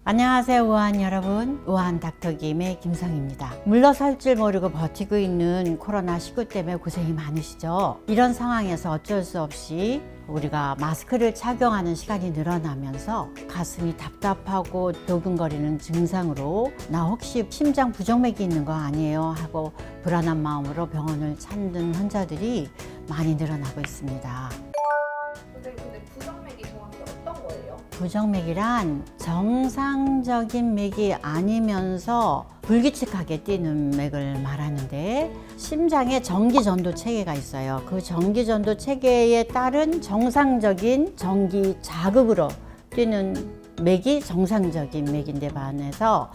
안녕하세요, 우한 여러분. 우한 닥터김의 김성입니다. 물러설 줄 모르고 버티고 있는 코로나19 때문에 고생이 많으시죠? 이런 상황에서 어쩔 수 없이 우리가 마스크를 착용하는 시간이 늘어나면서 가슴이 답답하고 도근거리는 증상으로 나 혹시 심장 부정맥이 있는 거 아니에요? 하고 불안한 마음으로 병원을 찾는 환자들이 많이 늘어나고 있습니다. 근데 부정맥이 정확히 어떤 거예요? 부정맥이란 정상적인 맥이 아니면서 불규칙하게 뛰는 맥을 말하는데, 심장에 전기전도 체계가 있어요. 그 전기전도 체계에 따른 정상적인 전기 자극으로 뛰는 맥이 정상적인 맥인데 반해서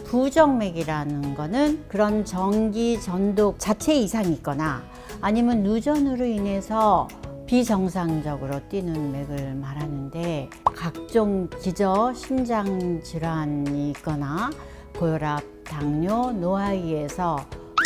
부정맥이라는 거는 그런 전기전도 자체 이상이 있거나 아니면 누전으로 인해서 비정상적으로 뛰는 맥을 말하는데, 각종 기저, 심장 질환이 있거나 고혈압, 당뇨, 노화위에서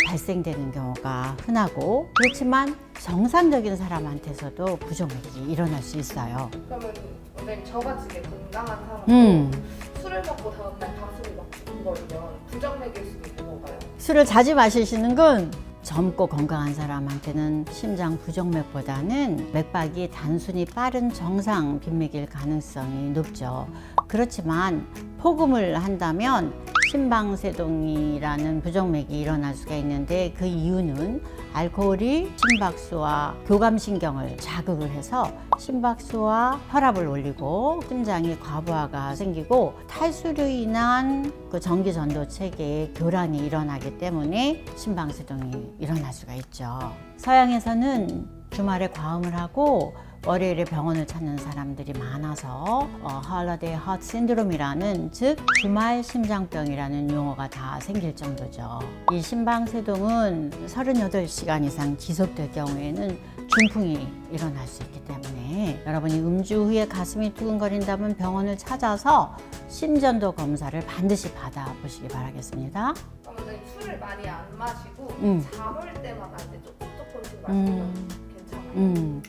발생되는 경우가 흔하고, 그렇지만 정상적인 사람한테서도 부정맥이 일어날 수 있어요. 그러면 원장님 저같이 건강한 사람도 술을 먹고 다음날 가슴이 막 두근거리면 부정맥일 수도 있는 건가요? 술을 자주 마시시는 건 젊고 건강한 사람한테는 심장 부정맥보다는 맥박이 단순히 빠른 정상 빈맥일 가능성이 높죠. 그렇지만 포금을 한다면 심방세동이라는 부정맥이 일어날 수가 있는데, 그 이유는 알코올이 심박수와 교감신경을 자극을 해서 심박수와 혈압을 올리고 심장이 과부하가 생기고 탈수로 인한 그 전기전도 체계의 교란이 일어나기 때문에 심방세동이 일어날 수가 있죠. 서양에서는 주말에 과음을 하고 월요일에 병원을 찾는 사람들이 많아서 홀리데이 하트 신드롬이라는, 즉 주말 심장병이라는 용어가 다 생길 정도죠. 이 심방세동은 38시간 이상 지속될 경우에는 중풍이 일어날 수 있기 때문에 여러분이 음주 후에 가슴이 두근거린다면 병원을 찾아서 심전도 검사를 반드시 받아보시기 바라겠습니다. 그러면 술을 많이 안 마시고 잠올 때마다 이제 조금씩 마시면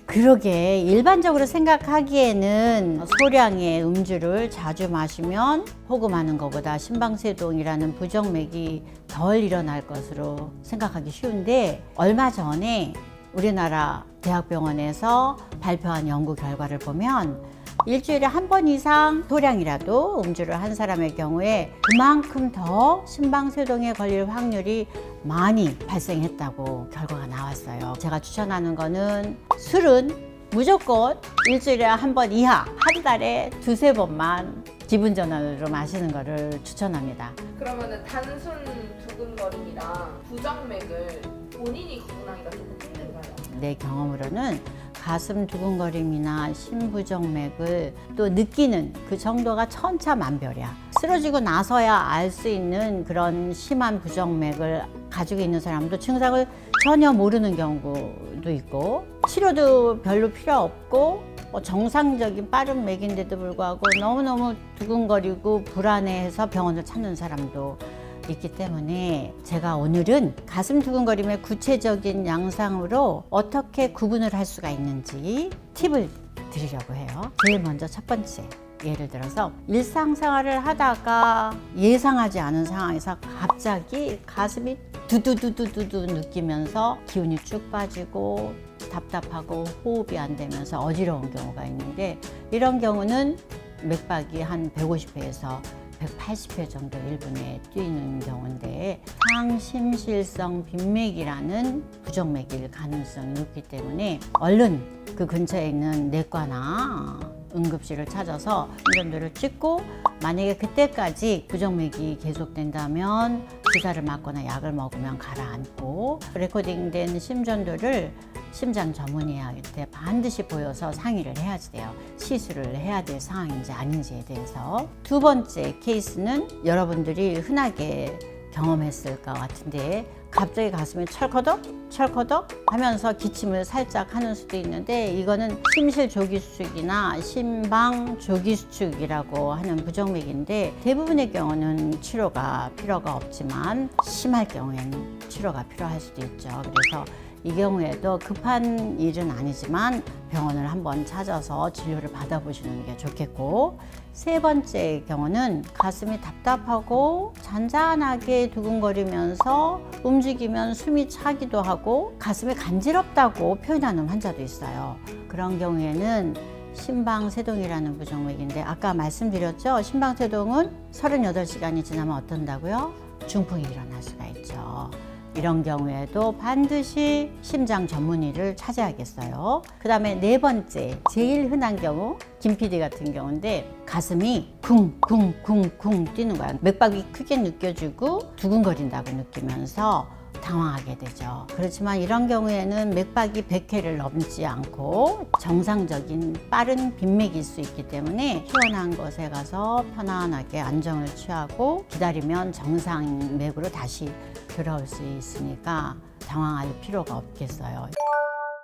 그러게 일반적으로 생각하기에는 소량의 음주를 자주 마시면 포금하는 것보다 심방세동이라는 부정맥이 덜 일어날 것으로 생각하기 쉬운데, 얼마 전에 우리나라 대학병원에서 발표한 연구 결과를 보면 일주일에 한 번 이상 소량이라도 음주를 한 사람의 경우에 그만큼 더 심방세동에 걸릴 확률이 많이 발생했다고 결과가 나왔어요. 제가 추천하는 거는 술은 무조건 일주일에 한 번 이하, 한 달에 두세 번만 기분 전환으로 마시는 거를 추천합니다. 그러면은 단순 두근거림이랑 부정맥을 본인이 구분하기가 조금 힘든가요? 내 경험으로는 가슴 두근거림이나 심부정맥을 또 느끼는 그 정도가 천차만별이야. 쓰러지고 나서야 알 수 있는 그런 심한 부정맥을 가지고 있는 사람도 증상을 전혀 모르는 경우도 있고, 치료도 별로 필요 없고 정상적인 빠른 맥인데도 불구하고 너무너무 두근거리고 불안해해서 병원을 찾는 사람도 있기 때문에, 제가 오늘은 가슴 두근거림의 구체적인 양상으로 어떻게 구분을 할 수가 있는지 팁을 드리려고 해요. 제일 먼저 첫 번째, 예를 들어서 일상생활을 하다가 예상하지 않은 상황에서 갑자기 가슴이 두두두두두두 느끼면서 기운이 쭉 빠지고 답답하고 호흡이 안 되면서 어지러운 경우가 있는데, 이런 경우는 맥박이 한 150회에서 180회 정도 1분에 뛰는 경우인데, 상심실성 빈맥이라는 부정맥일 가능성이 높기 때문에 얼른 그 근처에 있는 내과나 응급실을 찾아서 심전도를 찍고, 만약에 그때까지 부정맥이 계속된다면 주사를 맞거나 약을 먹으면 가라앉고, 레코딩된 심전도를 심장 전문의한테 반드시 보여서 상의를 해야지 돼요. 시술을 해야 될 상황인지 아닌지에 대해서. 두 번째 케이스는 여러분들이 흔하게 경험했을 것 같은데, 갑자기 가슴이 철커덕 하면서 기침을 살짝 하는 수도 있는데, 이거는 심실조기수축이나 심방조기수축이라고 하는 부정맥인데, 대부분의 경우는 치료가 필요가 없지만 심할 경우에는 치료가 필요할 수도 있죠. 그래서 이 경우에도 급한 일은 아니지만 병원을 한번 찾아서 진료를 받아보시는 게 좋겠고, 세 번째 경우는 가슴이 답답하고 잔잔하게 두근거리면서 움직이면 숨이 차기도 하고 가슴이 간지럽다고 표현하는 환자도 있어요. 그런 경우에는 심방세동이라는 부정맥인데, 아까 말씀드렸죠? 심방세동은 38시간이 지나면 어떤다고요? 중풍이 일어날 수가 있죠. 이런 경우에도 반드시 심장 전문의를 찾아야겠어요. 그 다음에 네 번째, 제일 흔한 경우, 김 PD 같은 경우인데 가슴이 쿵쿵쿵쿵 뛰는 거야. 맥박이 크게 느껴지고 두근거린다고 느끼면서 당황하게 되죠. 그렇지만 이런 경우에는 맥박이 100회를 넘지 않고 정상적인 빠른 빈맥일 수 있기 때문에 시원한 곳에 가서 편안하게 안정을 취하고 기다리면 정상 맥으로 다시 돌아올 수 있으니까 당황할 필요가 없겠어요.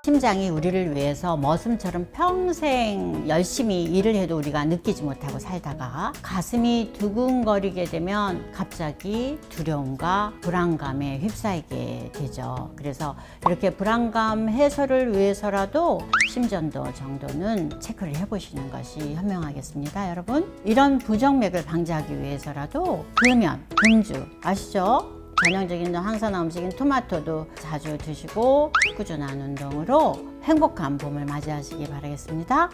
심장이 우리를 위해서 머슴처럼 평생 열심히 일을 해도 우리가 느끼지 못하고 살다가 가슴이 두근거리게 되면 갑자기 두려움과 불안감에 휩싸이게 되죠. 그래서 이렇게 불안감 해소를 위해서라도 심전도 정도는 체크를 해보시는 것이 현명하겠습니다, 여러분. 이런 부정맥을 방지하기 위해서라도 금연, 금주 아시죠? 전형적인 항산화 음식인 토마토도 자주 드시고 꾸준한 운동으로 행복한 봄을 맞이하시기 바라겠습니다.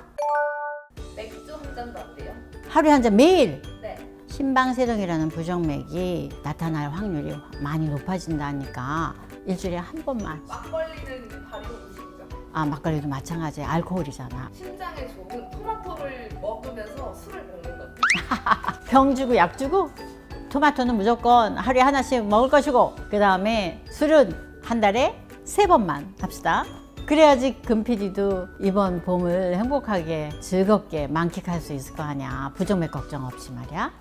맥주 한 잔도 안 돼요? 하루에 한 잔 매일! 네. 심방세동이라는 부정맥이 나타날 확률이 많이 높아진다니까 일주일에 한 번만. 막걸리는 발효 음식이죠. 아, 막걸리도 마찬가지야. 알코올이잖아. 심장에 좋은 토마토를 먹으면서 술을 먹는 것. 병 주고 약 주고 토마토는 무조건 하루에 하나씩 먹을 것이고, 그 다음에 술은 한 달에 3번만 합시다. 그래야지 금 PD도 이번 봄을 행복하게 즐겁게 만끽할 수 있을 거 아니야. 부정맥 걱정 없이 말이야.